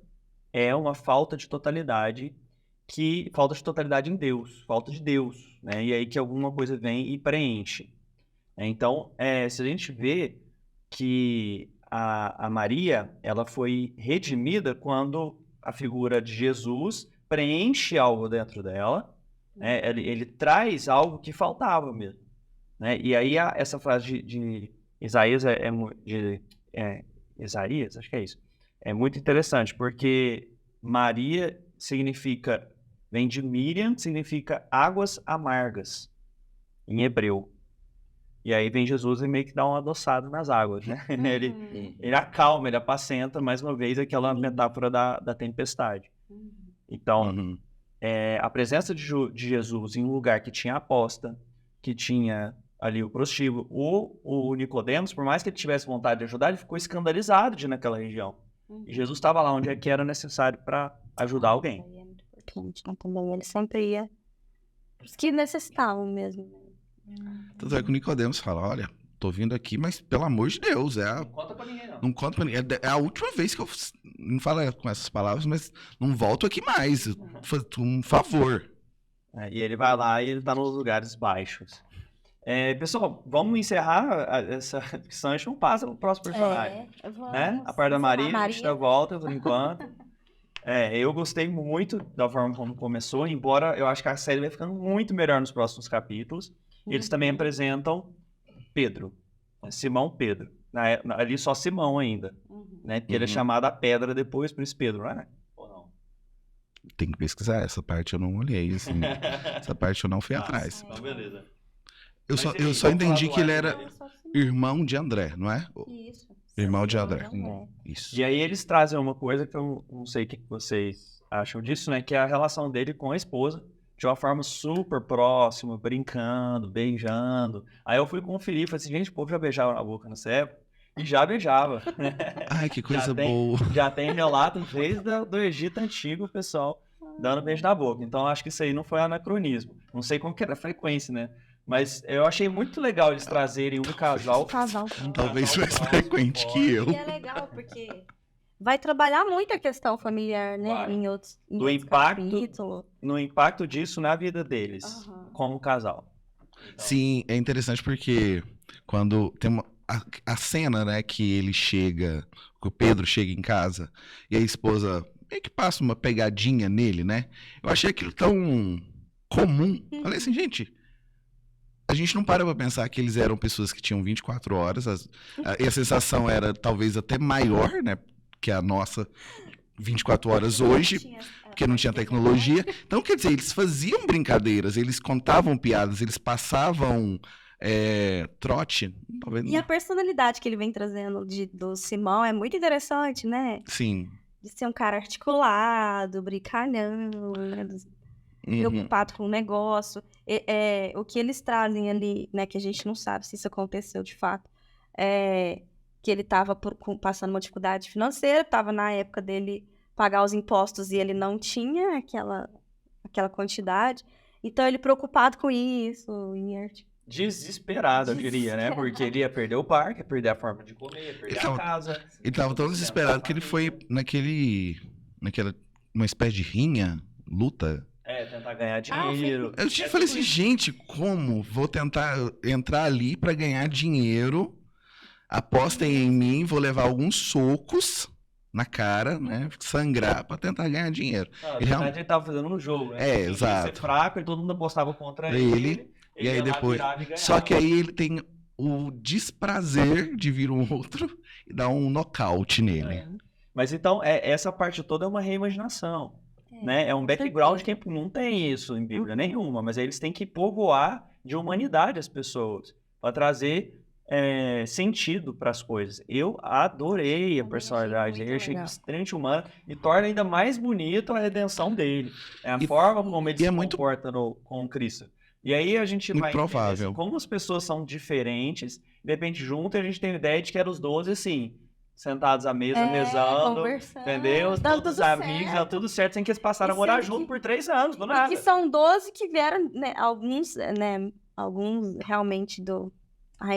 é uma falta de totalidade em Deus, falta de Deus, né? E aí que alguma coisa vem e preenche. Então, se a gente vê que a Maria, ela foi redimida quando a figura de Jesus preenche algo dentro dela, né? Ele traz algo que faltava mesmo, né? E aí essa frase de Isaías Isaías, acho que é isso. É muito interessante, porque Maria vem de Miriam, significa águas amargas, em hebreu. E aí vem Jesus e meio que dá uma adoçada nas águas, né? Ele acalma, ele apacenta, mais uma vez, aquela metáfora da tempestade. Então, a presença de Jesus em um lugar que tinha aposta, que tinha ali o prostíbulo, o Nicodemos, por mais que ele tivesse vontade de ajudar, ele ficou escandalizado de ir naquela região. E Jesus estava lá onde é que era necessário para ajudar alguém. É muito importante, né? Também ele sempre ia os que necessitavam mesmo. Tanto é que o Nicodemos fala, olha, tô vindo aqui, mas pelo amor de Deus, Não conta pra ninguém, não. Não conta pra ninguém. É a última vez que eu não falo com essas palavras, mas não volto aqui mais. Um favor. E ele vai lá e ele tá nos lugares baixos. Pessoal, vamos encerrar essa discussão. A gente não passa pro próximo personagem. Né? A parte da Maria, a gente dá volta por enquanto. Eu gostei muito da forma como começou, embora eu acho que a série vai ficando muito melhor nos próximos capítulos. Eles também apresentam Pedro, Simão Pedro. Ali só Simão ainda, né? Porque ele é chamado a pedra depois, por isso Pedro, não é? Ou não? Tem que pesquisar, essa parte eu não olhei, assim. Essa parte eu não fui atrás. Então, beleza. Eu só entendi que ele era irmão de André, não é? Isso. Irmão de André. Isso. E aí eles trazem uma coisa que eu não sei o que vocês acham disso, né? Que é a relação dele com a esposa, de uma forma super próxima, brincando, beijando. Aí eu fui conferir, falei assim, gente, o povo já beijava na boca nessa época? E já beijava. Ai, que coisa boa. Já tem relato desde do Egito Antigo, o pessoal dando beijo na boca. Então acho que isso aí não foi anacronismo. Não sei como que era a frequência, né? Mas eu achei muito legal eles trazerem um casal. Talvez mais frequente que eu. E é legal porque vai trabalhar muito a questão familiar, né? Vai. Em outros Capítulos. No impacto disso na vida deles, como casal. Então... Sim, é interessante porque quando tem a cena, né, que ele chega, que o Pedro chega em casa e a esposa meio que passa uma pegadinha nele, né? Eu achei aquilo tão comum. Falei assim, gente, a gente não para pra pensar que eles eram pessoas que tinham 24 horas, e a sensação era talvez até maior, né? Que a nossa 24 horas hoje, porque não tinha tecnologia. Então, quer dizer, eles faziam brincadeiras, eles contavam piadas, eles passavam trote. Talvez... E a personalidade que ele vem trazendo do Simão é muito interessante, né? Sim. De ser um cara articulado, brincalhão, né? Preocupado com o negócio. O que eles trazem ali, né? Que a gente não sabe se isso aconteceu de fato. Que ele estava passando uma dificuldade financeira, estava na época dele pagar os impostos e ele não tinha aquela quantidade. Então, ele preocupado com isso. Desesperado, eu diria, né? Porque ele ia perder o parque, ia perder a forma de comer, ia perder a casa. Ele estava tão desesperado que ele foi uma espécie de rinha, luta. Tentar ganhar dinheiro. Eu falei assim, gente, como? Vou tentar entrar ali para ganhar dinheiro. Apostem em mim, vou levar alguns socos na cara, né? Sangrar para tentar ganhar dinheiro. Na verdade, ele tava fazendo um jogo, né? Exato. Ele ser fraco e todo mundo apostava contra ele. E aí depois... Só que aí ele tem o desprazer de vir um outro e dar um nocaute nele. Mas então, essa parte toda é uma reimaginação. Né? É um background que não tem isso em Bíblia nenhuma, mas aí eles têm que povoar de humanidade as pessoas, para trazer sentido para as coisas. Eu adorei a personalidade dele, achei extremamente humana e torna ainda mais bonito a redenção dele. É a forma como ele se comporta com Cristo. E aí a gente vai entender assim, como as pessoas são diferentes, de repente juntas a gente tem a ideia de que eram os 12 assim, sentados à mesa, mesando, entendeu? Todos os amigos, deu tudo certo, sem que eles passaram a morar junto por 3 anos, do nada. E são 12 que vieram, né, alguns realmente eu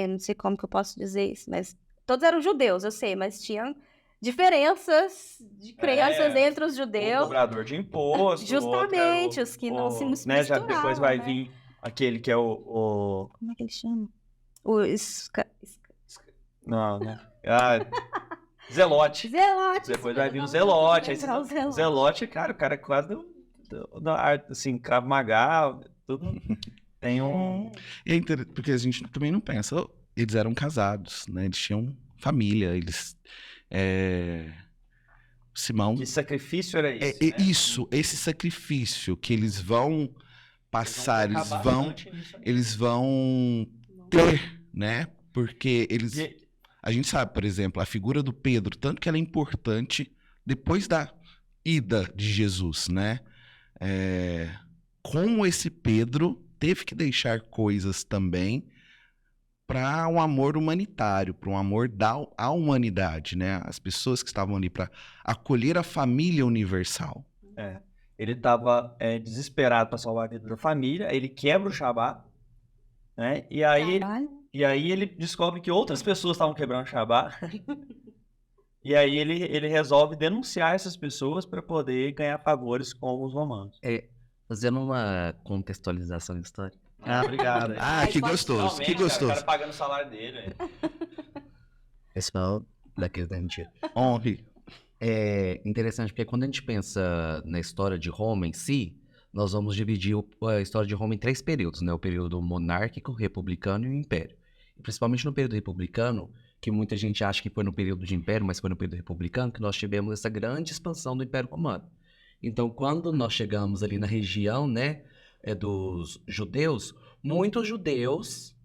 não sei como que eu posso dizer isso, mas todos eram judeus, eu sei, mas tinham diferenças de crenças entre os judeus. O cobrador de imposto. Justamente, os que não se misturavam. Já depois vai vir aquele que é o... Como é que ele chama? Não, né? Zelote. Depois vai vir o Zelote. Aí, Zelote, cara, o cara quase da arte, assim, Krav Maga, tudo. Tem um... E é interessante, porque a gente também não pensa, eles eram casados, né? Eles tinham família, eles... Simão... Que sacrifício era esse? Né? Isso, esse sacrifício que eles vão passar, eles vão ter, né? Porque eles... A gente sabe, por exemplo, a figura do Pedro, tanto que ela é importante depois da ida de Jesus, né? Como esse Pedro teve que deixar coisas também para um amor humanitário, para um amor à humanidade, né? As pessoas que estavam ali para acolher a família universal. Ele estava desesperado para salvar a vida da família, ele quebra o Shabá, né? E aí ele descobre que outras pessoas estavam quebrando o Shabá. E aí ele resolve denunciar essas pessoas para poder ganhar favores com os romanos. Fazendo uma contextualização histórica. Obrigado. Que gostoso, que gostoso. O cara pagando o salário dele. Pessoal, daquele da mentira. Honre. É interessante porque quando a gente pensa na história de Roma em si, nós vamos dividir a história de Roma em 3 períodos, né? O período monárquico, republicano e o império. E principalmente no período republicano, que muita gente acha que foi no período de império, mas foi no período republicano que nós tivemos essa grande expansão do Império Romano. Então, quando nós chegamos ali na região, né, dos judeus, muitos judeus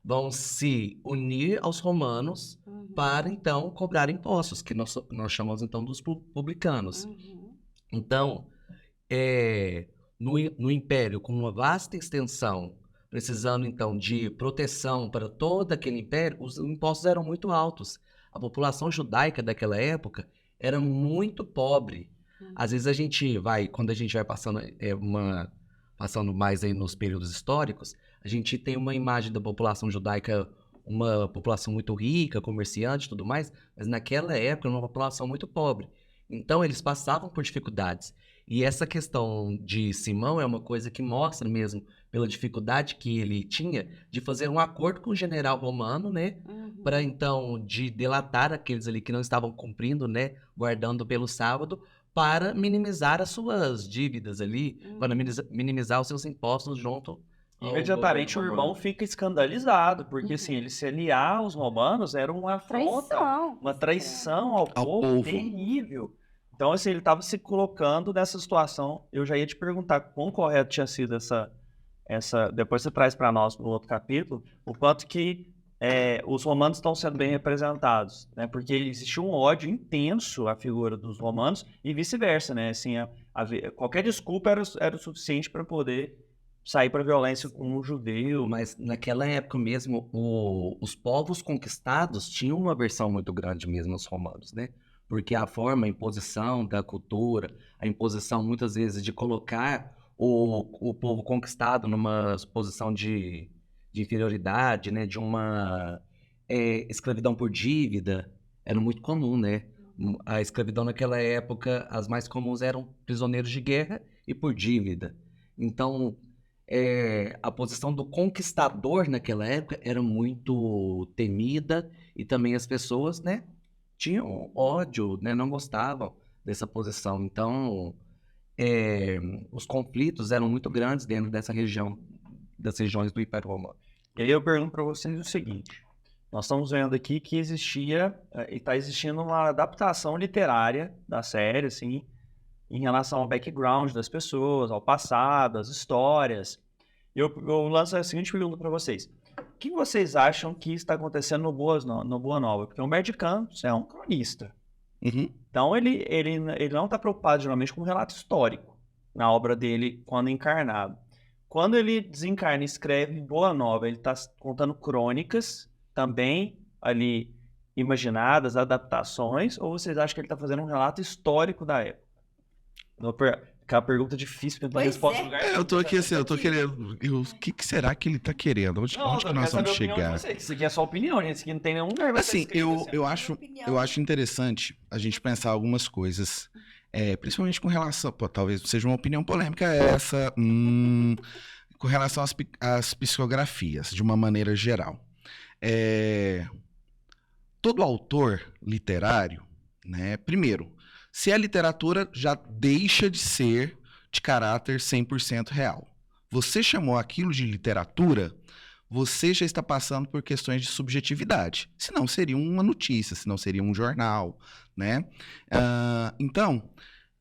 vão se unir aos romanos para, então, cobrar impostos, que nós chamamos, então, dos publicanos. Então, no Império, com uma vasta extensão, precisando, então, de proteção para todo aquele império, os impostos eram muito altos. A população judaica daquela época era muito pobre. Às vezes quando a gente vai passando passando mais aí nos períodos históricos, a gente tem uma imagem da população judaica, uma população muito rica, comerciante e tudo mais, mas naquela época era uma população muito pobre. Então eles passavam por dificuldades. E essa questão de Simão é uma coisa que mostra mesmo pela dificuldade que ele tinha de fazer um acordo com o general romano, né? Para então de delatar aqueles ali que não estavam cumprindo, né? Guardando pelo sábado, para minimizar as suas dívidas ali, para minimizar os seus impostos junto ao Imediatamente o governo irmão romano. fica escandalizado, porque assim, ele se aliar aos romanos era uma afronta, Traição. uma traição ao povo povo. terrível. Então, assim, ele estava se colocando nessa situação. Eu já ia te perguntar quão correto tinha sido essa. Depois você traz para nós no outro capítulo, o quanto que os romanos estão sendo bem representados, né? Porque existe um ódio intenso à figura dos romanos e vice-versa, né? Assim, qualquer desculpa era o suficiente para poder sair para violência com um judeu. Mas naquela época mesmo, os povos conquistados tinham uma versão muito grande mesmo aos romanos, né? Porque a forma, a imposição da cultura, a imposição muitas vezes de colocar o povo conquistado numa posição de inferioridade, né? De uma escravidão por dívida, era muito comum, né? A escravidão naquela época, as mais comuns eram prisioneiros de guerra e por dívida. Então, a posição do conquistador naquela época era muito temida e também as pessoas, né, tinham ódio, né, não gostavam dessa posição. Então, os conflitos eram muito grandes dentro dessa região, das regiões do Império Romano. E aí eu pergunto para vocês o seguinte: nós estamos vendo aqui que existia e está existindo uma adaptação literária da série, assim, em relação ao background das pessoas, ao passado, às histórias. Eu lanço a seguinte pergunta para vocês: o que vocês acham que está acontecendo no Boa Nova? Porque o Humberto Campos é um cronista. Uhum. Então ele não está preocupado geralmente com um relato histórico na obra dele quando encarnado. Quando ele desencarna e escreve Boa Nova, ele está contando crônicas também ali imaginadas, adaptações, ou vocês acham que ele está fazendo um relato histórico da época? Aquela pergunta difícil, tentando Pois resposta é. no lugar. Eu tô aqui assim, eu tô querendo. O que será que ele tá querendo? Onde que nós vamos chegar? Isso aqui é só opinião, gente. Isso aqui não tem nenhum lugar. Assim, eu acho interessante a gente pensar algumas coisas, principalmente com relação, talvez seja uma opinião polêmica essa, com relação às psicografias, de uma maneira geral. Todo autor literário, né, primeiro, se a literatura já deixa de ser de caráter 100% real. Você chamou aquilo de literatura, você já está passando por questões de subjetividade. Senão seria uma notícia, senão seria um jornal, né? Então,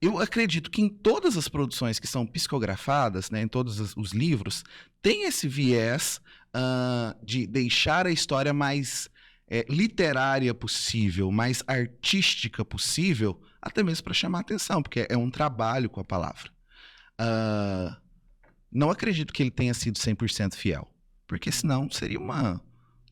eu acredito que em todas as produções que são psicografadas, né, em todos os livros, tem esse viés de deixar a história mais literária possível, mais artística possível, até mesmo para chamar atenção, porque é um trabalho com a palavra. Não acredito que ele tenha sido 100% fiel, porque senão seria uma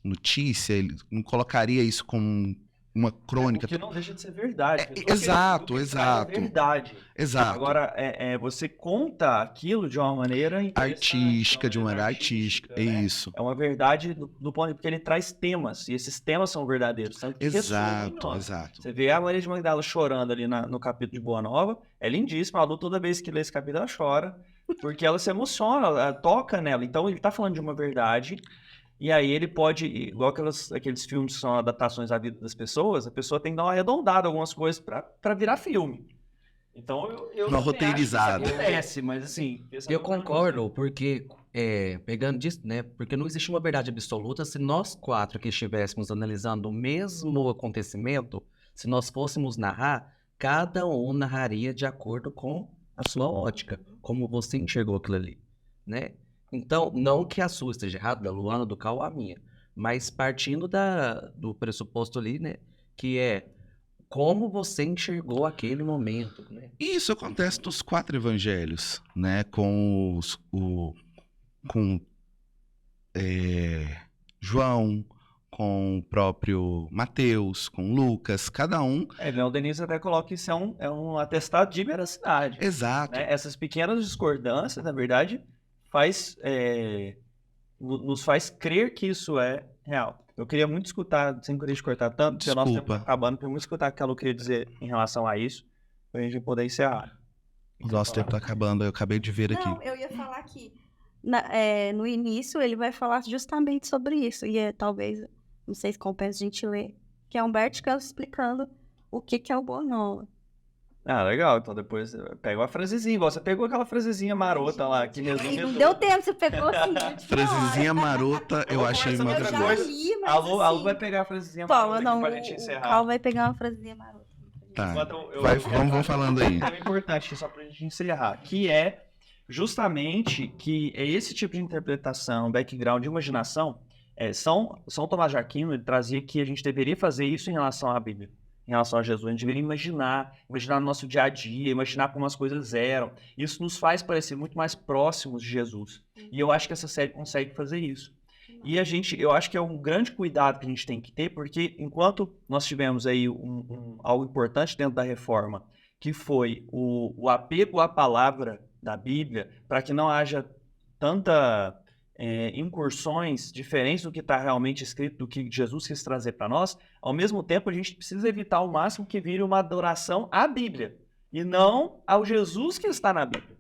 notícia, ele não colocaria isso como uma crônica. Porque não deixa de ser verdade. Exato. É verdade. Exato. Agora, você conta aquilo de uma maneira artística, de uma maneira artística, é né? isso. É uma verdade do ponto de porque ele traz temas, e esses temas são verdadeiros. Exato. Você vê a Maria de Magdala chorando ali no capítulo de Boa Nova, é lindíssimo, a Lu toda vez que lê esse capítulo ela chora, porque ela se emociona, ela toca nela. Então ele tá falando de uma verdade. E aí ele pode, igual aqueles filmes que são adaptações da vida das pessoas, a pessoa tem que dar uma arredondada algumas coisas pra virar filme. Então eu uma roteirizada. Acho que isso acontece, mas assim... Eu concordo, porque, pegando disso, né, porque não existe uma verdade absoluta. Se nós quatro aqui estivéssemos analisando o mesmo acontecimento, se nós fôssemos narrar, cada um narraria de acordo com a sua ótica, como você enxergou aquilo ali, né? Então, não que a sua esteja errada, da Luana, do Cal, a minha, mas partindo do pressuposto ali, né, que é como você enxergou aquele momento, né? Isso acontece nos 4 evangelhos, né, com João, com o próprio Mateus, com Lucas, cada um... O Denise até coloca que isso é um atestado de veracidade. Exato. Né? Essas pequenas discordâncias, na verdade... nos faz crer que isso é real. Eu queria muito escutar, sem querer te cortar tanto, porque o nosso tempo tá acabando, eu queria muito escutar o que a Lu queria dizer em relação a isso, pra gente poder encerrar. O nosso tempo tá acabando, eu acabei de ver aqui. Não, eu ia falar que no início ele vai falar justamente sobre isso, e talvez, não sei se compensa a gente ler, que é Humberto Campos explicando o que é o Boa Nova. Ah, legal. Então depois pega uma frasezinha. Igual você pegou aquela frasezinha marota lá, que resume Não tudo. deu tempo, você pegou assim. de última hora. Frasezinha marota, eu achei conversando outra Eu já maravilhoso. coisa. li, mas Alô assim... vai pegar a frasezinha Toma, marota não, aqui pra gente o encerrar. Cal vai pegar uma frasinha marota. Tá, Enquanto eu vamos falando aí. É importante, só pra gente encerrar, que é justamente que é esse tipo de interpretação, background, imaginação, São Tomás de Aquino, ele trazia que a gente deveria fazer isso em relação à Bíblia, em relação a Jesus. A gente deveria imaginar no nosso dia a dia, imaginar como as coisas eram. Isso nos faz parecer muito mais próximos de Jesus. E eu acho que essa série consegue fazer isso. E eu acho que é um grande cuidado que a gente tem que ter, porque enquanto nós tivemos aí algo importante dentro da reforma, que foi o apego à palavra da Bíblia, para que não haja tanta incursões diferentes do que está realmente escrito, do que Jesus quis trazer para nós, ao mesmo tempo a gente precisa evitar ao máximo que vire uma adoração à Bíblia, e não ao Jesus que está na Bíblia.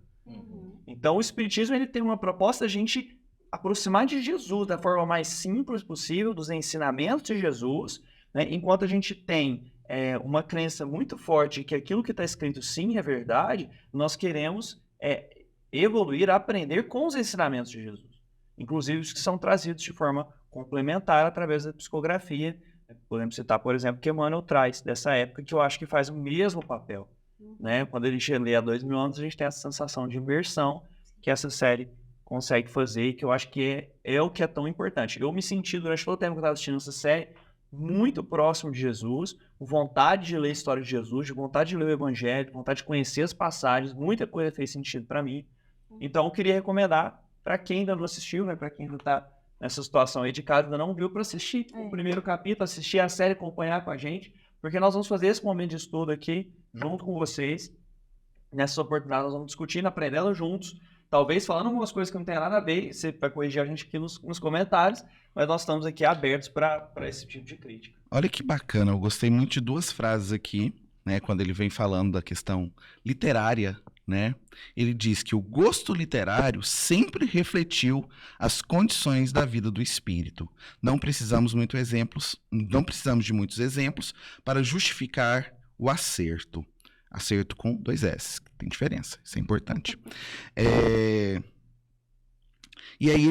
Então o Espiritismo ele tem uma proposta de a gente aproximar de Jesus da forma mais simples possível, dos ensinamentos de Jesus, né? Enquanto a gente tem uma crença muito forte que aquilo que está escrito sim é verdade, nós queremos evoluir, aprender com os ensinamentos de Jesus. Inclusive os que são trazidos de forma complementar através da psicografia. Podemos citar, por exemplo, que Emmanuel traz dessa época, que eu acho que faz o mesmo papel. Né? Quando a gente lê há 2000 anos, a gente tem essa sensação de imersão que essa série consegue fazer e que eu acho que é o que é tão importante. Eu me senti, durante todo o tempo que eu estava assistindo essa série, muito próximo de Jesus, com vontade de ler a história de Jesus, de vontade de ler o Evangelho, de vontade de conhecer as passagens, muita coisa fez sentido para mim. Então eu queria recomendar para quem ainda não assistiu, né, para quem ainda está nessa situação aí de casa, ainda não viu, para assistir o primeiro capítulo, assistir a série, acompanhar com a gente, porque nós vamos fazer esse momento de estudo aqui, junto com vocês. Nessa oportunidade nós vamos discutindo, aprendendo juntos, talvez falando algumas coisas que não tem nada a ver, você vai corrigir a gente aqui nos comentários, mas nós estamos aqui abertos para esse tipo de crítica. Olha que bacana, eu gostei muito de duas frases aqui, né, quando ele vem falando da questão literária, né? Ele diz que o gosto literário sempre refletiu as condições da vida do espírito. Não precisamos de muitos exemplos para justificar o acerto. Acerto com 2 S, tem diferença, isso é importante. E aí,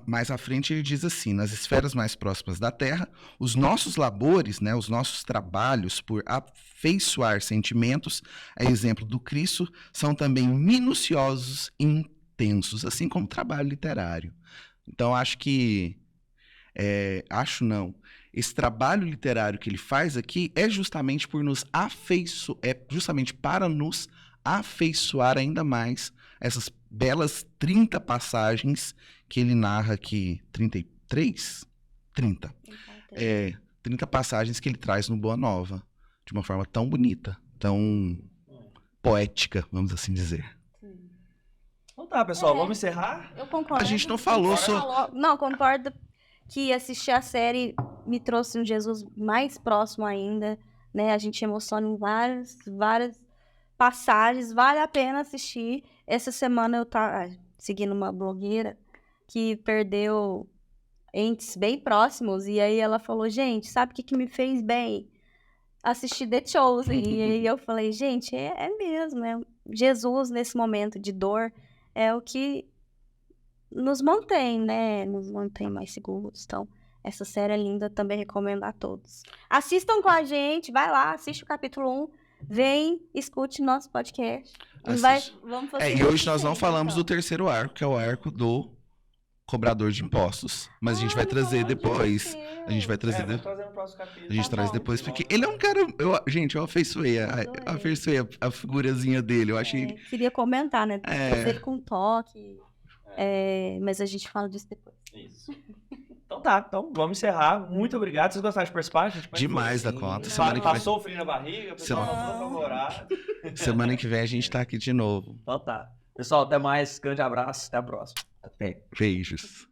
mais à frente, ele diz assim: nas esferas mais próximas da Terra, os nossos labores, né, os nossos trabalhos por afeiçoar sentimentos, a exemplo do Cristo, são também minuciosos e intensos, assim como o trabalho literário. Então, acho que... esse trabalho literário que ele faz aqui é justamente justamente para nos afeiçoar ainda mais essas belas 30 passagens que ele narra aqui. 33? 30. 30 passagens que ele traz no Boa Nova, de uma forma tão bonita, tão poética, vamos assim dizer. Então tá, pessoal, vamos encerrar? Eu concordo. A gente não falou Não, concordo que assistir a série me trouxe um Jesus mais próximo ainda, né? A gente emociona em várias passagens, vale a pena assistir. Essa semana eu tava seguindo uma blogueira que perdeu entes bem próximos, e aí ela falou, gente, sabe o que me fez bem? Assistir The Chosen. E aí eu falei, gente, é mesmo, Jesus nesse momento de dor é o que nos mantém, né? Nos mantém mais seguros. Então, essa série é linda, também recomendo a todos. Assistam com a gente, vai lá, assiste o capítulo 1, vem, escute nosso podcast. Vamos fazer e hoje nós não falamos do terceiro arco, que é o arco do cobrador de impostos. Mas a gente vai trazer depois. A gente vai trazer Vamos trazer no próximo capítulo. A gente traz depois, porque ele é um cara... eu afeiçoei a figurazinha dele. Eu achei... queria comentar, né? Fazer ele com toque. Mas a gente fala disso depois. Isso. Então tá, vamos encerrar. Muito obrigado. Vocês gostaram de participar? Demais da conta. Passou o frio na barriga, o pessoal tá favorável. Semana que vem a gente tá aqui de novo. Então tá. Pessoal, até mais. Grande abraço. Até a próxima. Beijos.